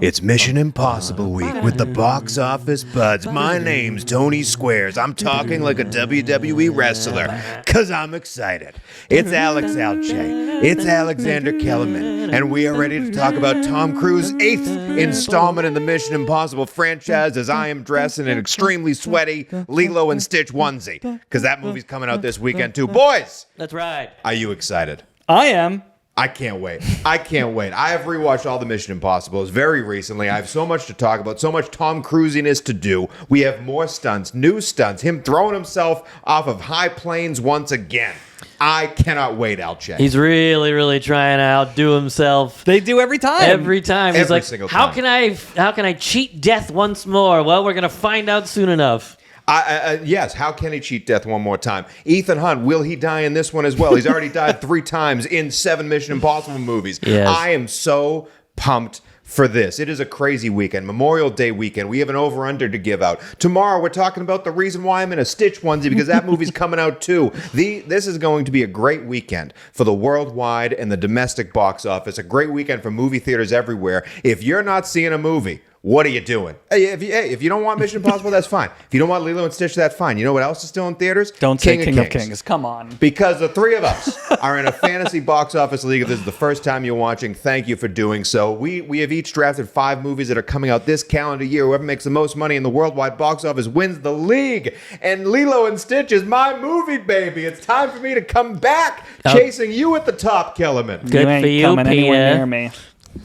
It's Mission Impossible week with the box office buds. My name's Tony Squares. I'm talking like a WWE wrestler because I'm excited. It's Alex Alche. It's Alexander Kellerman. And we are ready to talk about Tom Cruise's 8th installment in the Mission Impossible franchise as I am dressed in an extremely sweaty Lilo and Stitch onesie because that movie's coming out this weekend too. Boys! That's right. Are you excited? I am. I can't wait. I have rewatched all the Mission Impossibles very recently. I have so much to talk about, so much Tom Cruisiness to do. We have more stunts, new stunts, him throwing himself off of high planes once again. I cannot wait, Alche. He's really, really trying to outdo himself. They do every time. Every time. He's Every like, single how time. can I cheat death once more? Well, we're going to find out soon enough. Yes, how can he cheat death one more time? Ethan Hunt, will he die in this one as well? He's already died 3 times in 7 Mission Impossible movies. Yes. I am so pumped for this. It is a crazy weekend, Memorial Day weekend. We have an over-under to give out. Tomorrow, we're talking about the reason why I'm in a Stitch onesie, because that movie's coming out too. This is going to be a great weekend for the worldwide and the domestic box office, a great weekend for movie theaters everywhere. If you're not seeing a movie, what are you doing? Hey, if you don't want Mission Impossible, that's fine. If you don't want Lilo and Stitch, that's fine. You know what else is still in theaters? Don't say King of Kings. Come on. Because the 3 of us are in a fantasy box office league. If this is the first time you're watching, thank you for doing so. We have each drafted 5 movies that are coming out this calendar year. Whoever makes the most money in the worldwide box office wins the league. And Lilo and Stitch is my movie, baby. It's time for me to come back chasing you at the top, Kellerman. Good you ain't for you, coming anywhere Peter. near me.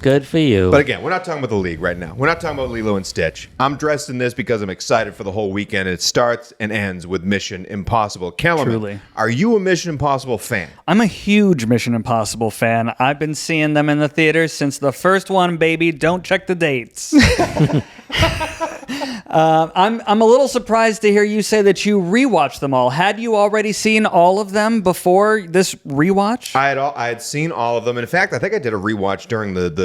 Good for you. But again, we're not talking about the league right now. We're not talking about Lilo and Stitch. I'm dressed in this because I'm excited for the whole weekend. It starts and ends with Mission Impossible. Kellerman, Truly. Are you a Mission Impossible fan? I'm a huge Mission Impossible fan. I've been seeing them in the theaters since the first one, baby. Don't check the dates. I'm a little surprised to hear you say that you rewatched them all. Had you already seen all of them before this rewatch? I had seen all of them. And in fact, I think I did a rewatch during the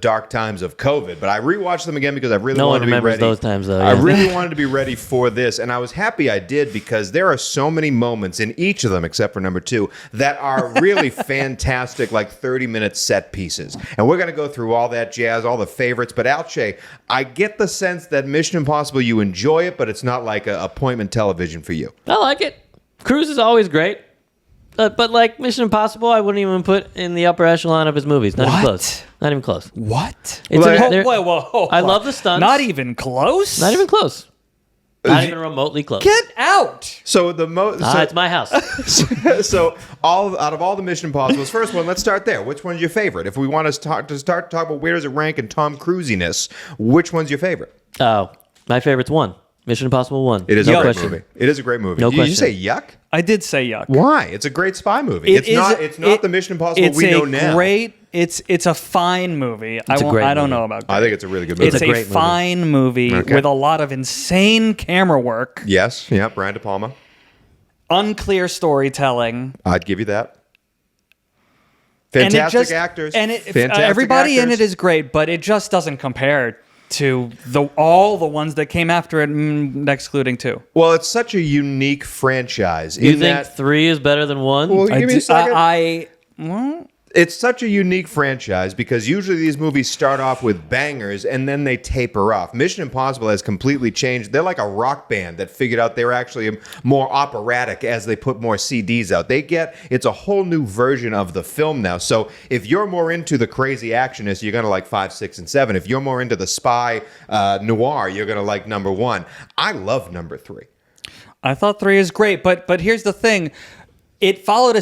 dark times of COVID. But I rewatched them again because I really wanted to be ready. No one remembers those times, though. I Yeah. really wanted to be ready for this. And I was happy I did because there are so many moments in each of them, except for number 2, that are really fantastic, like 30-minute set pieces. And we're going to go through all that jazz, all the favorites. But Alche, I get the sense that Mission Impossible, you enjoy it, but it's not like a appointment television for you. I like it. Cruise is always great. But like Mission Impossible, I wouldn't even put in the upper echelon of his movies. Not even close. Not even close. What? It's Whoa. I love the stunts. Not even close? Not even close. Not even remotely close. Get out! So the most. It's my house. So out of all the Mission Impossibles, first one, let's start there. Which one's your favorite? If we want to start talk about where does it rank in Tom Cruisiness, which one's your favorite? Oh, my favorite's 1. Mission Impossible 1. It is No a great question. movie. It is a great movie. No Did you question. say yuck? I did say yuck. Why? It's a great spy movie. It's not the Mission Impossible we know now. It's a fine movie. I don't movie. know about great. I think it's a really good movie. It's a great movie. fine movie Okay. with a lot of insane camera work, Yes. Yeah. Brian De Palma. unclear storytelling, I'd give you that. and Fantastic actors. Fantastic everybody in actors. it is great, but it just doesn't compare to all the ones that came after it, excluding 2. Well, it's such a unique franchise. You in think that, 3 is better than 1? Well, give me a second. Well, It's such a unique franchise because usually these movies start off with bangers and then they taper off. Mission Impossible has completely changed. They're like a rock band that figured out they're actually more operatic as they put more CDs out. It's a whole new version of the film now. So if you're more into the crazy actionists, you're going to like 5, 6, and 7. If you're more into the spy noir, you're going to like number 1. I love number 3. I thought 3 is great, but here's the thing. It followed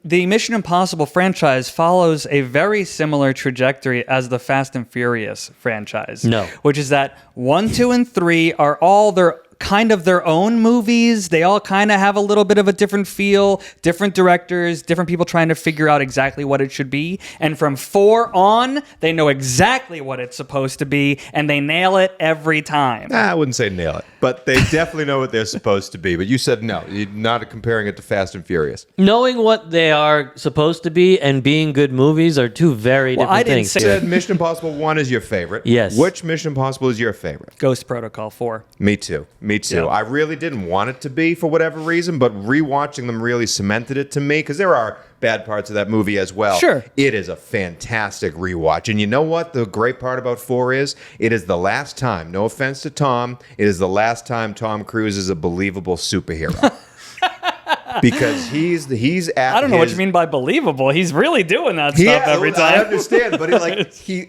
the Mission Impossible franchise follows a very similar trajectory as the Fast and Furious franchise. No. Which is that 1, 2, and 3 are all kind of their own movies. They all kind of have a little bit of a different feel, different directors, different people trying to figure out exactly what it should be. And from 4 on, they know exactly what it's supposed to be, and they nail it every time. I wouldn't say nail it, but they definitely know what they're supposed to be. But you said no. You're not comparing it to Fast and Furious. Knowing what they are supposed to be and being good movies are 2 very different I didn't things. say- You said Mission Impossible 1 is your favorite. Yes. Which Mission Impossible is your favorite? Ghost Protocol 4. Me too. Me too. Yeah. I really didn't want it to be for whatever reason, but rewatching them really cemented it to me because there are bad parts of that movie as well. Sure. It is a fantastic rewatch. And you know what the great part about 4 is? It is the last time, no offense to Tom, it is the last time Tom Cruise is a believable superhero. Because he's at I don't know what you mean by believable. He's really doing that stuff every time. I understand, but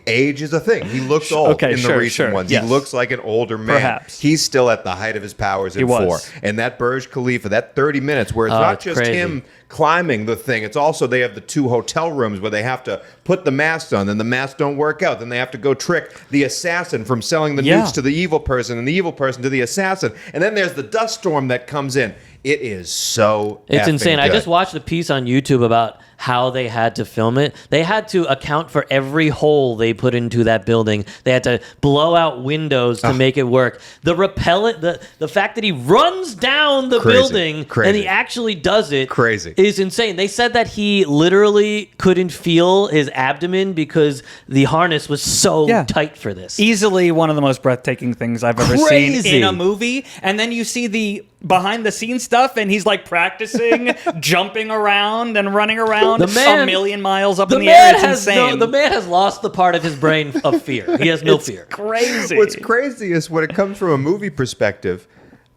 age is a thing. He looks old in the recent ones. Yes. He looks like an older man. Perhaps. He's still at the height of his powers in 4. And that Burj Khalifa, that 30 minutes where it's not just crazy. him climbing the thing. It's also they have the 2 hotel rooms where they have to put the masks on, then the masks don't work out. Then they have to go trick the assassin from selling the nukes to the evil person and the evil person to the assassin. And then there's the dust storm that comes in. It is so It's insane. good. I just watched a piece on YouTube about how they had to film it. They had to account for every hole they put into that building. They had to blow out windows to make it work. The repellent, the fact that he runs down the building and he actually does it is insane. They said that he literally couldn't feel his abdomen because the harness was so tight for this. Easily one of the most breathtaking things I've ever seen in a movie. And then you see the behind the scenes stuff and he's like practicing jumping around and running around a million miles up in the air. It's insane. The man has lost the part of his brain of fear. He has no fear. Crazy. What's crazy is when it comes from a movie perspective,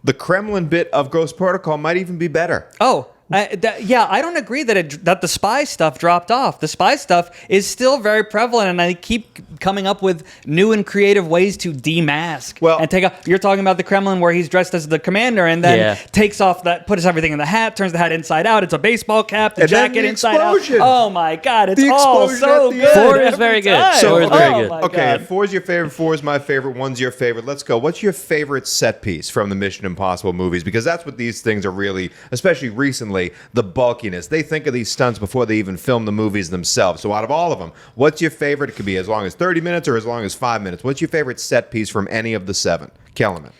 the Kremlin bit of Ghost Protocol might even be better. Oh, I don't agree that the spy stuff dropped off. The spy stuff is still very prevalent, and I keep coming up with new and creative ways to demask and take off. You're talking about the Kremlin where he's dressed as the commander and then takes off puts everything in the hat, turns the hat inside out. It's a baseball cap, the jacket inside out. Oh my God, it's all so good. 4 is very good. So, 4 is very good. Okay, if 4 is your favorite, 4 is my favorite, 1's your favorite. Let's go. What's your favorite set piece from the Mission Impossible movies? Because that's what these things are really, especially recently, the bulkiness. They think of these stunts before they even film the movies themselves. So out of all of them, what's your favorite? It could be as long as 30 minutes or as long as 5 minutes. What's your favorite set piece from any of the 7? Kellerman.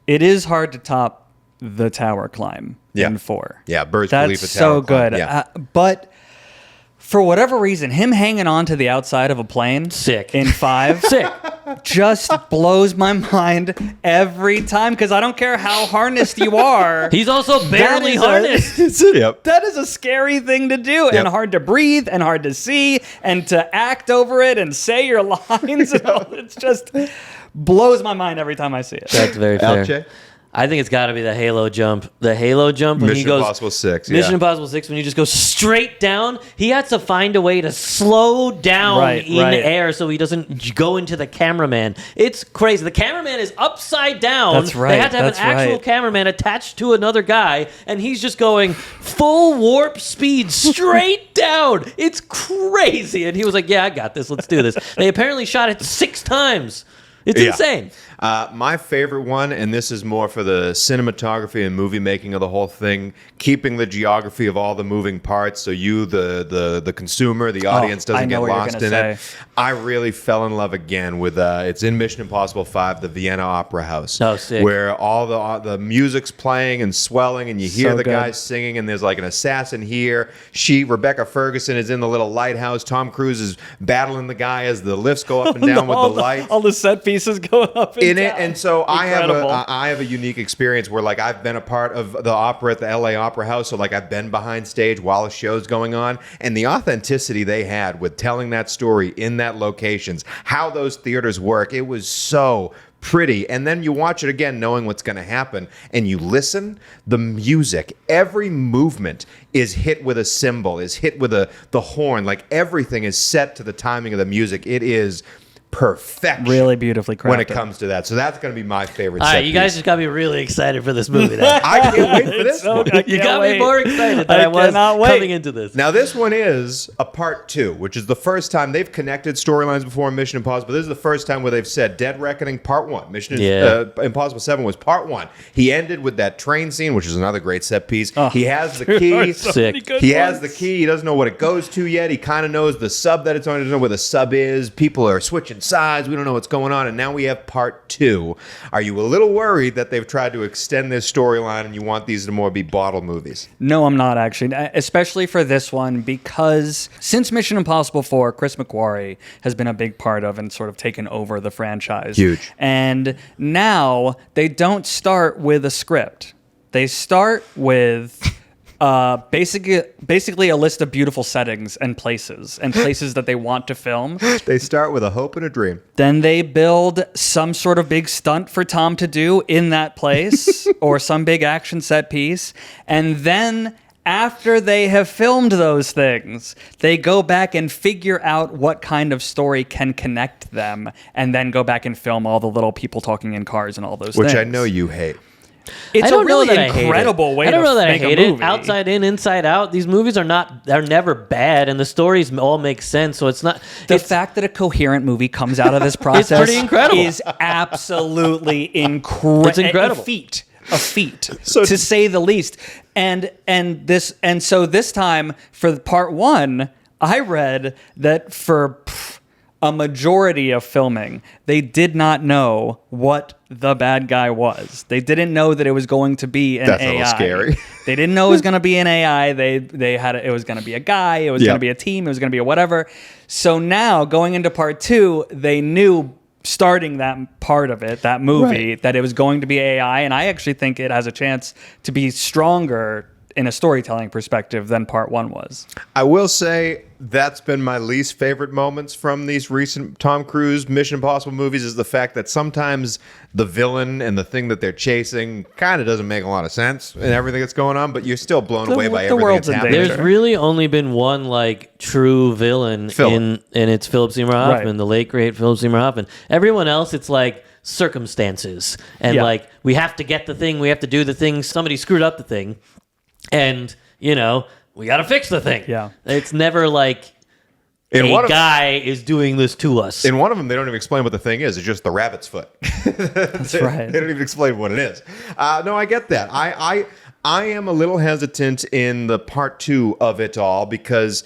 It is hard to top the tower climb in 4. Yeah, Burj That's Khalifa so tower good. climb. Yeah. But for whatever reason, him hanging on to the outside of a plane in 5 just blows my mind every time because I don't care how harnessed you are. He's also barely harnessed. That is a scary thing to do and hard to breathe and hard to see and to act over it and say your lines. It's just blows my mind every time I see it. That's very fair. LJ? I think it's got to be the Halo jump. The Halo jump when he goes... Mission Impossible 6, Mission Impossible 6, when you just go straight down. He had to find a way to slow down in the air so he doesn't go into the cameraman. It's crazy. The cameraman is upside down. That's right. They have to have an actual cameraman attached to another guy, and he's just going full warp speed straight down. It's crazy. And he was like, yeah, I got this. Let's do this. They apparently shot it 6 times. It's insane. My favorite one, and this is more for the cinematography and movie making of the whole thing, keeping the geography of all the moving parts so you, the consumer, the audience doesn't get lost in it. I really fell in love again with, it's in Mission Impossible 5, the Vienna Opera House. Oh, sick. Where all the music's playing and swelling and you hear the guys singing and there's like an assassin here. Rebecca Ferguson is in the little lighthouse. Tom Cruise is battling the guy as the lifts go up and down with the lights. All the set pieces going up and in down. it, and so I Incredible. have a unique experience where like I've been a part of the opera at the LA Opera House, so like I've been behind stage while a show's going on, and the authenticity they had with telling that story in that locations, how those theaters work, it was so pretty. And then you watch it again knowing what's going to happen and you listen, the music, every movement is hit with a cymbal, is hit with the horn, like everything is set to the timing of the music. It is perfection. Really beautifully crafted. When it comes to that. So that's going to be my favorite All set right, you guys piece. just got me really excited for this movie now. I can't wait for this one. You got me more excited than I was coming into this. Now, this one is a part 2, which is the first time they've connected storylines before in Mission Impossible. This is the first time where they've said Dead Reckoning Part 1. Mission Impossible 7 was Part 1. He ended with that train scene, which is another great set piece. He has the key. Sick. He has the key. He doesn't know what it goes to yet. He kind of knows the sub that it's on. He doesn't know where the sub is. People are switching sides. We don't know what's going on. And now we have part 2. Are you a little worried that they've tried to extend this storyline and you want these to more be bottle movies? No, I'm not actually, especially for this one, because since Mission Impossible 4, Chris McQuarrie has been a big part of and sort of taken over the franchise. Huge. And now they don't start with a script. They start with basically a list of beautiful settings and places that they want to film. They start with a hope and a dream. Then they build some sort of big stunt for Tom to do in that place or some big action set piece. And then after they have filmed those things, they go back and figure out what kind of story can connect them and then go back and film all the little people talking in cars and all those things. Which I know you hate. It's I a don't know really that I hate incredible it. way I don't to know that make I hate a movie. it. Outside in, inside out. These movies are never bad, and the stories all make sense. So it's not The fact that a coherent movie comes out of this process pretty incredible. is absolutely incredible. It's incredible. A feat, to say the least. And so this time for part 1, I read that for a majority of filming, they did not know what the bad guy was. They didn't know that it was going to be an That's AI. a little scary. They didn't know it was going to be an AI. They had it was going to be a guy. It was going to be a team. It was going to be a whatever. So now going into part 2, they knew starting that part of it, that movie, that it was going to be AI. And I actually think it has a chance to be stronger in a storytelling perspective than part 1 was. I will say that's been my least favorite moments from these recent Tom Cruise Mission Impossible movies is the fact that sometimes the villain and the thing that they're chasing kind of doesn't make a lot of sense and everything that's going on, but you're still blown away by everything world's that's in happening. There's really only been one like true villain and it's Philip Seymour Hoffman, Right. the late great Philip Seymour Hoffman. Everyone else, it's like circumstances and like we have to get the thing, we have to do the thing. Somebody screwed up the thing, and we got to fix the thing. Yeah, it's never like a guy is doing this to us. In one of them, they don't even explain what the thing is. It's just the rabbit's foot. That's right. They don't even explain what it is. No, I get that. I am a little hesitant in the part 2 of it all because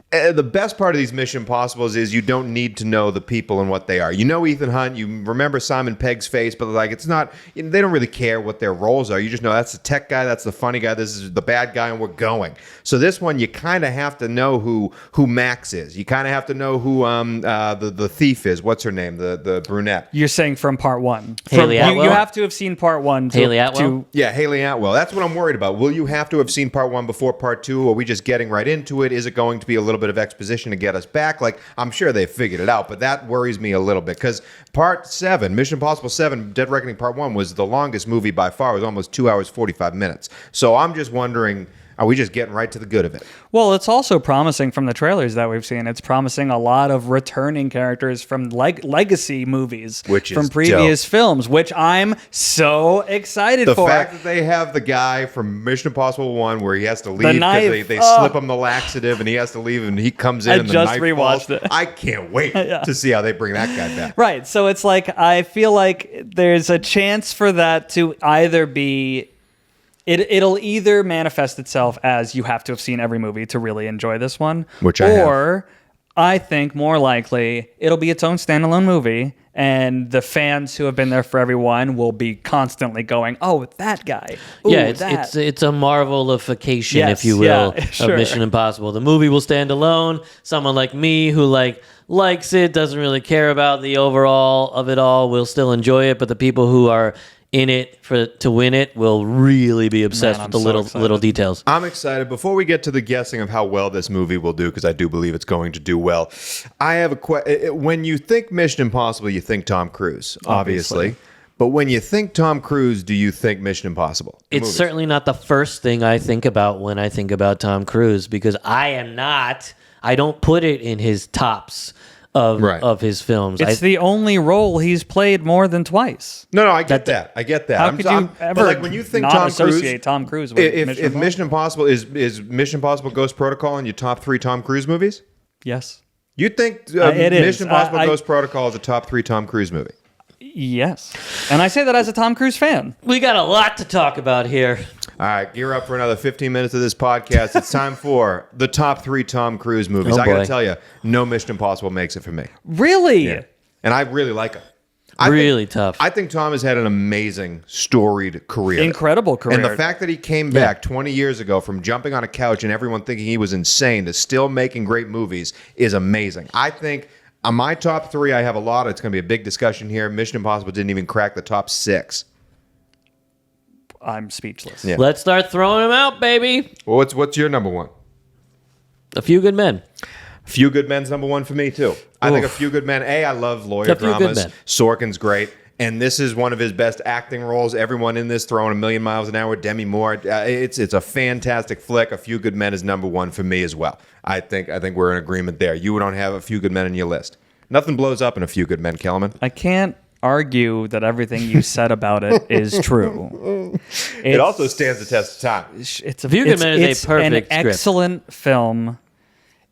the best part of these Mission Impossibles is you don't need to know the people and what they are. You know Ethan Hunt, you remember Simon Pegg's face, but like it's not, they don't really care what their roles are. You just know that's the tech guy, that's the funny guy, this is the bad guy, and we're going. So this one, you kind of have to know who Max is. You kind of have to know who the thief is. What's her name? The brunette. You're saying from part 1. Haley Atwell? You have to have seen part 1. Haley Atwell? Yeah, Haley Atwell. That's what I'm worried about. Will you have to have seen part 1 before part 2? Or are we just getting right into it? Is it going to be a little bit of exposition to get us back? Like, I'm sure they figured it out, but that worries me a little bit because part 7, Mission Impossible 7, Dead Reckoning Part 1 was the longest movie by far. It was almost 2 hours, 45 minutes. So I'm just wondering, are we just getting right to the good of it? Well, it's also promising from the trailers that we've seen. It's promising a lot of returning characters from legacy movies from previous films, which I'm so excited for. The fact that they have the guy from Mission Impossible 1 where he has to leave because they slip him the laxative and he has to leave and he comes in and the knife rewatched falls. it. I can't wait to see how they bring that guy back. Right. So it's like I feel like there's a chance for that to either be... It'll either manifest itself as you have to have seen every movie to really enjoy this one, which I have. Or I think more likely it'll be its own standalone movie, and the fans who have been there for everyone will be constantly going, "Oh, that guy!" Ooh, it's a Marvelification, yes, if you will, sure. of Mission Impossible. The movie will stand alone. Someone like me who likes it, doesn't really care about the overall of it all, will still enjoy it. But the people who are in it to win it will really be obsessed with the little details. I'm excited. Before we get to the guessing of how well this movie will do, because I do believe it's going to do well, I have a question. When you think Mission Impossible, you think Tom Cruise, obviously. But when you think Tom Cruise, do you think Mission Impossible? It's certainly not the first thing I think about when I think about Tom Cruise, because I don't put it in his tops of his films. It's the only role he's played more than twice. No, I get that. I get that. How could you ever when you think not associate Tom Cruise with if Mission Impossible is Mission Impossible Ghost Protocol in your top 3 Tom Cruise movies? Yes. You think it is. Mission Impossible Ghost Protocol is a top 3 Tom Cruise movie? Yes. And I say that as a Tom Cruise fan. We got a lot to talk about here. All right, gear up for another 15 minutes of this podcast. It's time for the top 3 Tom Cruise movies. I got to tell you, no Mission Impossible makes it for me. Really? Yeah. and I really like him. Tough. I think Tom has had an amazing, storied career. Incredible career. And the fact that he came back 20 years ago from jumping on a couch and everyone thinking he was insane to still making great movies is amazing. I think on my top 3, I have a lot. It's going to be a big discussion here. Mission Impossible didn't even crack the top 6. I'm speechless. Yeah. Let's start throwing them out, baby. Well, what's your number 1? A Few Good Men. Few Good Men's number 1 for me, too. I think A Few Good Men, I love lawyer A Few Good dramas. Men. Sorkin's great. And this is one of his best acting roles. Everyone in this throwing a million miles an hour. Demi Moore. It's a fantastic flick. A Few Good Men is number 1 for me as well. I think we're in agreement there. You don't have A Few Good Men on your list. Nothing blows up in A Few Good Men, Kellerman. I can't argue that everything you said about it is true. It also stands the test of time. It's a Few Good Men is a perfect an script. excellent film.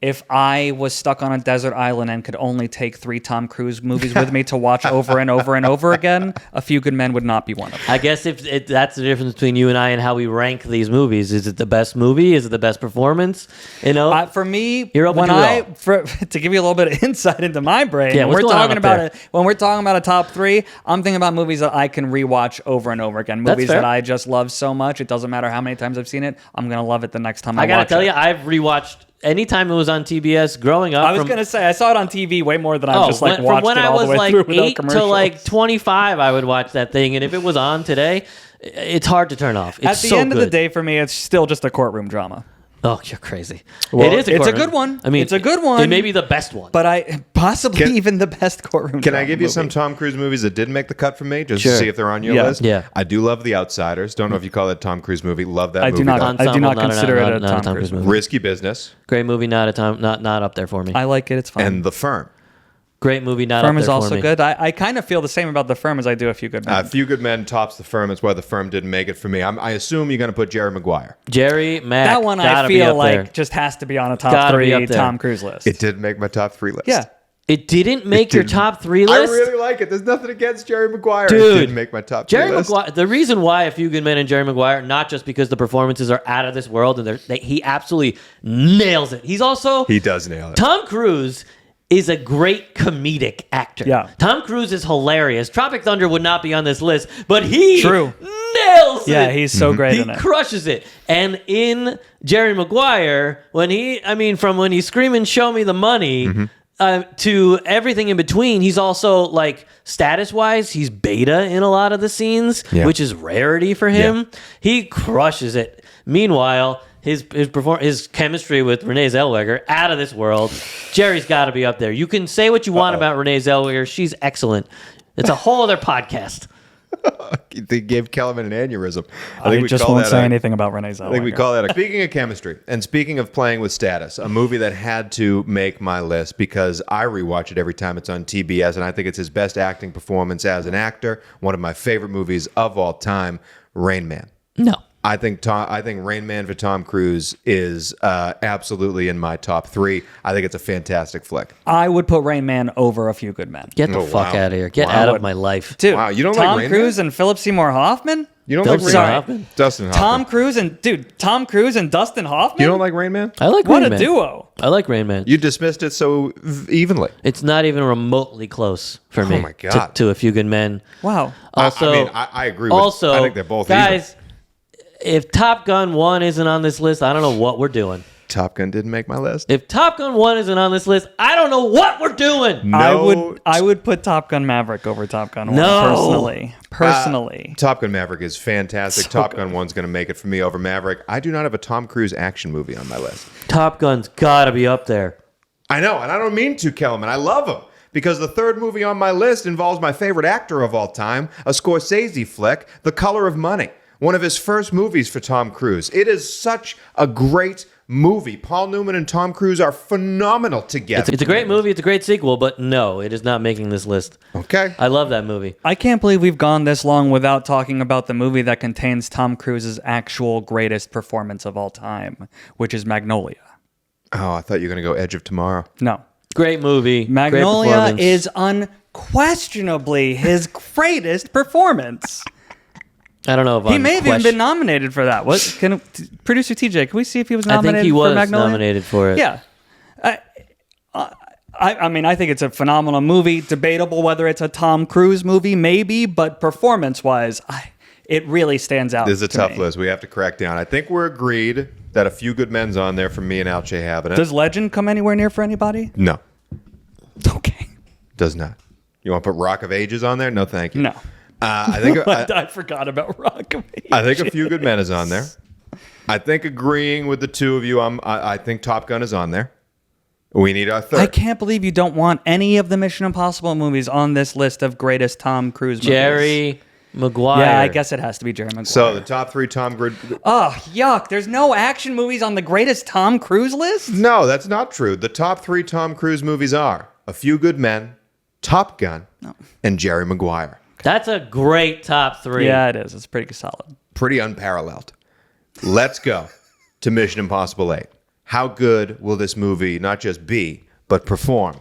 If I was stuck on a desert island and could only take 3 Tom Cruise movies with me to watch over and over and over again, A Few Good Men would not be one of them. I guess if that's the difference between you and I and how we rank these movies. Is it the best movie? Is it the best performance? You know, For me, You're open when to it to give you a little bit of insight into my brain, Yeah, when what's we're going on talking up about there? it, when we're talking about a top 3, I'm thinking about movies that I can rewatch over and over again. That's Movies fair. that I just love so much, it doesn't matter how many times I've seen it. I'm gonna love it the next time I I gotta watch tell it. you, I've rewatched anytime it was on TBS growing up. I was gonna say I saw it on TV way more than I've just like from watched when it I all was the way like through without 8 to commercials. like 25, I would watch that thing, and if it was on today, it's hard to turn off. It's At the so end of the good. day, for me, it's still just a courtroom drama. Oh, you're crazy. Well, it is. it's a courtroom. good one. I mean, It's a good one. It may be the best one. But I possibly even the best courtroom. Can I drama give you movie. some Tom Cruise movies that didn't make the cut for me, just Sure. to see if they're on your Yeah. list? Yeah. I do love The Outsiders. Don't know if you call it a Tom Cruise movie. Love that I movie. do not. though. I do Ensemble, not not consider it a Tom Cruise movie. Risky Business Great movie, not up there for me. I like it. It's fun. and The Firm. Great movie, not Firm up is there for also me. good. I kind of feel the same about The Firm as I do A Few Good Men. A Few Good Men tops The Firm. That's why The Firm didn't make it for me. I assume you're going to put Jerry Maguire. Jerry Mack. that one I gotta be feel up like there. just has to be on a top Gotta be 3 up there. Tom Cruise list. It did make my top 3 list. Yeah. It didn't make your didn't. top 3 I list. really like it. There's nothing against Jerry Maguire. Dude, It didn't make my top 3 Jerry list. Maguire. The reason why A Few Good Men and Jerry Maguire, not just because the performances are out of this world, and he absolutely nails it. He's also He does nail it. Tom Cruise is a great comedic actor. Yeah. Tom Cruise is hilarious. Tropic Thunder would not be on this list, but he True. nails it. Yeah, he's so great He in it. crushes it. And in Jerry Maguire, from when he's screaming, "Show me the money," to everything in between, he's also like status-wise, he's beta in a lot of the scenes, Yeah. which is rarity for him. He crushes it. Meanwhile, his chemistry with Renee Zellweger, out of this world. Jerry's got to be up there. You can say what you want about Renee Zellweger. She's excellent. It's a whole other podcast. They gave Kellerman an aneurysm. I just won't say anything about Renee Zellweger. I think we call that. Speaking of chemistry, and speaking of playing with status, a movie that had to make my list because I rewatch it every time it's on TBS, and I think it's his best acting performance as an actor. One of my favorite movies of all time, Rain Man. No. I think Rain Man for Tom Cruise is absolutely in my top 3. I think it's a fantastic flick. I would put Rain Man over A Few Good Men. Get the Oh, fuck wow. out of here. Get Wow. out of my life. Dude, Wow, you don't like Tom Rain Cruise Man? and Philip Seymour Hoffman? You don't Dustin like Rain Man? Hoffman? Dustin Hoffman. Tom Cruise and Dustin Hoffman? You don't like Rain Man? I like What Rain a Man. duo. I like Rain Man. You dismissed it so evenly. It's not even remotely close for me. my God. To A Few Good Men. Wow. Also, I agree with also, I think they're both guys. If Top Gun 1 isn't on this list, I don't know what we're doing. even. Top Gun didn't make my list. If Top Gun 1 isn't on this list, I don't know what we're doing. No, I would put Top Gun Maverick over Top Gun 1 No. personally. Top Gun Maverick is fantastic. So Top good. Gun 1's going to make it for me over Maverick. I do not have a Tom Cruise action movie on my list. Top Gun's got to be up there. I know, and I don't mean to, Kellerman. I love him. Because the third movie on my list involves my favorite actor of all time, a Scorsese flick, The Color of Money. One of his first movies for Tom Cruise. It is such a great movie. Paul Newman and Tom Cruise are phenomenal together. It's a great movie. It's a great sequel, but no, it is not making this list. Okay. I love that movie. I can't believe we've gone this long without talking about the movie that contains Tom Cruise's actual greatest performance of all time, which is Magnolia. Oh, I thought you were going to go Edge of Tomorrow. No. Great movie. Magnolia great performance. is unquestionably his greatest performance. I don't know if He may have even been nominated for that. What can producer TJ? Can we see if he was I nominated? think he was for Magnolia? nominated for it. Yeah, I mean, I think it's a phenomenal movie. Debatable whether it's a Tom Cruise movie, maybe, but performance-wise, it really stands out. This is a to tough me. list. We have to crack down. I think we're agreed that A Few Good Men's on there from me and Alche having it. Does Legend come anywhere near for anybody? No, Okay. does not. You want to put Rock of Ages on there? No, thank you. No. I think I forgot about Rock of Ages. I think A Few Good Men is on there. I think agreeing with the two of you, I think Top Gun is on there. We need our third. I can't believe you don't want any of the Mission Impossible movies on this list of greatest Tom Cruise movies. Jerry Maguire. Yeah, I guess it has to be Jerry Maguire. So the top three Tom Cruise. Oh, yuck. There's no action movies on the greatest Tom Cruise list? No, that's not true. The top three Tom Cruise movies are A Few Good Men, Top Gun, and Jerry Maguire. That's a great top three. Yeah, it is. It's pretty solid. Pretty unparalleled. Let's go to Mission Impossible 8. How good will this movie not just be, but perform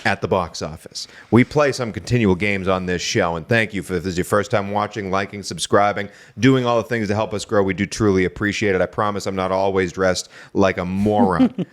at the box office? We play some continual games on this show, and thank you for if this is your first time watching, liking, subscribing, doing all the things to help us grow. We do truly appreciate it. I promise I'm not always dressed like a moron.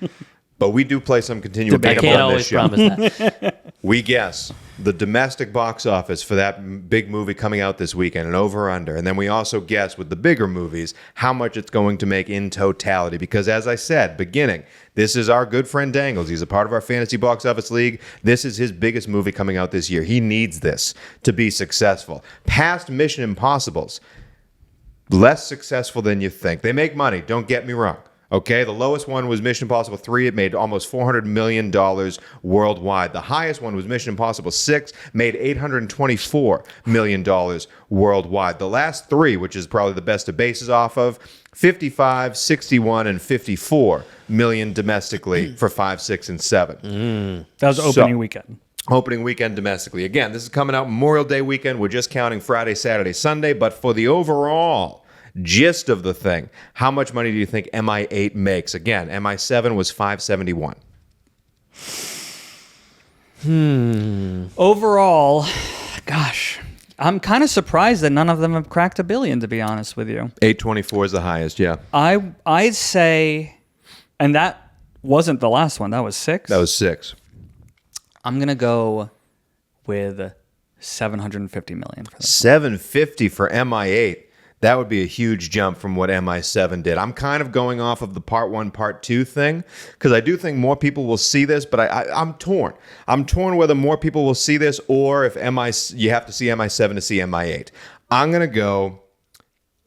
But we do play some continual I games can't on this always show. promise that. We guess the domestic box office for that big movie coming out this weekend, and over or under. And then we also guess with the bigger movies how much it's going to make in totality. Because as I said, beginning, this is our good friend Dangles. He's a part of our Fantasy Box Office League. This is his biggest movie coming out this year. He needs this to be successful. Past Mission Impossibles, less successful than you think. They make money, don't get me wrong. Okay, the lowest one was Mission Impossible 3. It made almost $400 million worldwide. The highest one was Mission Impossible 6, made $824 million worldwide. The last three, which is probably the best to base is off of, 55, 61, and 54 million domestically for 5, 6, and 7. That was opening weekend. Opening weekend domestically. Again, this is coming out Memorial Day weekend. We're just counting Friday, Saturday, Sunday. But for the overall gist of the thing, how much money do you think MI8 makes? Again, MI7 was 571. Overall, gosh, I'm kind of surprised that none of them have cracked $1 billion, to be honest with you. 824 is the highest, yeah. I'd say, and that wasn't the last one. That was 6. That was 6. I'm going to go with $750 million for that. 750 for MI8. That would be a huge jump from what MI7 did. I'm kind of going off of the part 1, part 2 thing because I do think more people will see this, but I'm torn. I'm torn whether more people will see this or if you have to see MI7 to see MI8. I'm going to go,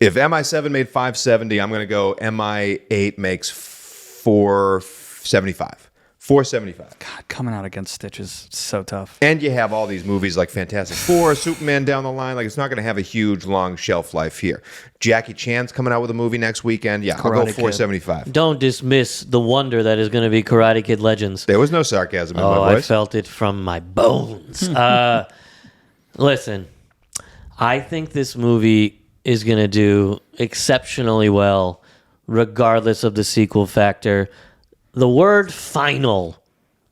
if MI7 made 570, I'm going to go MI8 makes 475. 475. God, coming out against Stitch is so tough. And you have all these movies like Fantastic Four, Superman down the line. Like, it's not going to have a huge, long shelf life here. Jackie Chan's coming out with a movie next weekend. Yeah, I'll go Karate Kid. 475. Don't dismiss the wonder that is going to be Karate Kid Legends. There was no sarcasm in my I voice. felt it from my bones. Listen, I think this movie is going to do exceptionally well, regardless of the sequel factor. The word final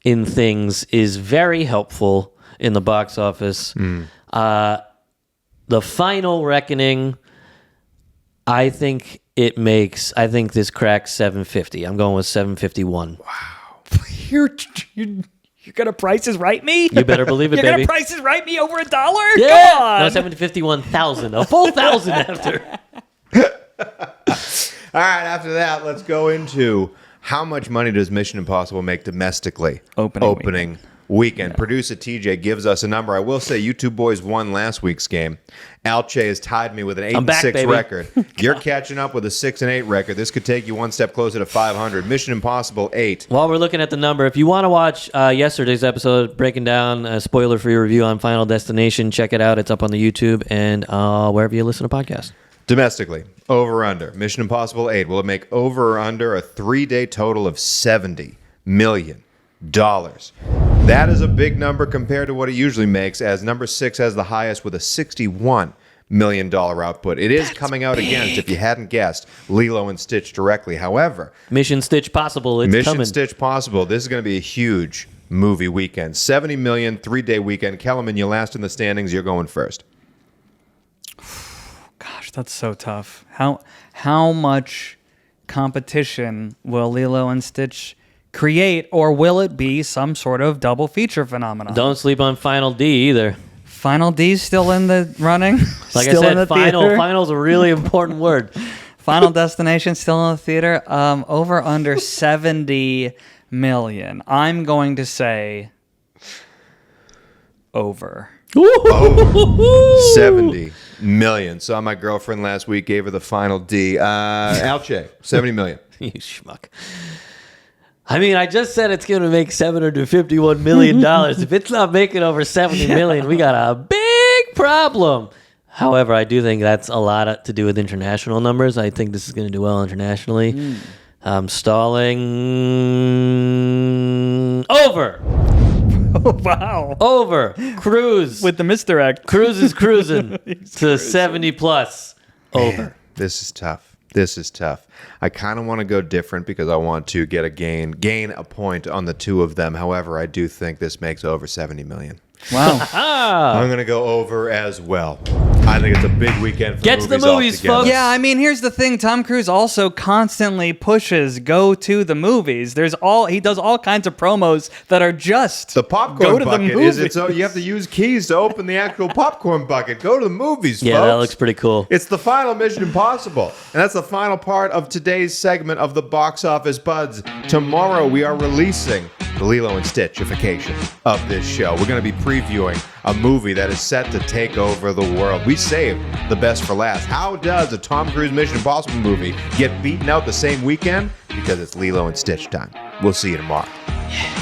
in things is very helpful in the box office. The Final Reckoning, I think this cracks 750. I'm going with 751. You're gonna prices right me? You better believe it, You're baby. gonna prices right me over $1? Yeah. Come on. No, 751,000. A full 1,000 after. All right, after that, let's go into how much money does Mission Impossible make domestically? Opening weekend. Producer TJ gives us a number. I will say you two boys won last week's game. Alche has tied me with an 8-6 baby. record. You're catching up with a 6-8 record. This could take you one step closer to 500. Mission Impossible 8. While we're looking at the number, if you want to watch yesterday's episode breaking down a spoiler-free review on Final Destination, check it out. It's up on the YouTube and wherever you listen to podcasts. Domestically, over or under. Mission Impossible 8. Will it make over or under a 3-day total of $70 million? That is a big number compared to what it usually makes, as number 6 has the highest with a $61 million output. It is coming out against, if you hadn't guessed, Lilo and Stitch directly. However, Mission Stitch Possible, it's Mission coming. Stitch Possible, this is going to be a huge movie weekend. $70 million, 3-day weekend. Kellerman, you're last in the standings. You're going first. Gosh, that's so tough. How much competition will Lilo and Stitch create, or will it be some sort of double feature phenomenon? Don't sleep on Final D either. Final D's still in the running. Like Still I in the said, final. theater? Final's a really important word. Final Destination still in the theater. Over under 70 million. I'm going to say over. 70 million. Saw my girlfriend last week, gave her the final D. Alche, 70 million. You schmuck. I mean, I just said it's going to make $751 million. If it's not making over 70 million, we got a big problem. However, I do think that's a lot to do with international numbers. I think this is going to do well internationally. Stalling over. Wow. Over. Cruise. With the misdirect. Cruise is cruising to 70 plus. Over. This is tough. This is tough. I kind of want to go different because I want to get a gain a point on the two of them. However, I do think this makes over 70 million. Wow. I'm going to go over as well. I think it's a big weekend for Get to the movies, altogether. folks. Yeah, I mean, here's the thing. Tom Cruise also constantly pushes go to the movies. He does all kinds of promos that are just The popcorn go to bucket the is movies. you have to use keys to open the actual popcorn bucket. Go to the movies, Yeah, folks. that looks pretty cool. It's the final Mission Impossible. And that's the final part of today's segment of the Box Office Buds. Tomorrow we are releasing the Lilo and Stitchification of this show. We're going to be previewing a movie that is set to take over the world. We saved the best for last. How does a Tom Cruise Mission Impossible movie get beaten out the same weekend? Because it's Lilo and Stitch time. We'll see you tomorrow. Yeah.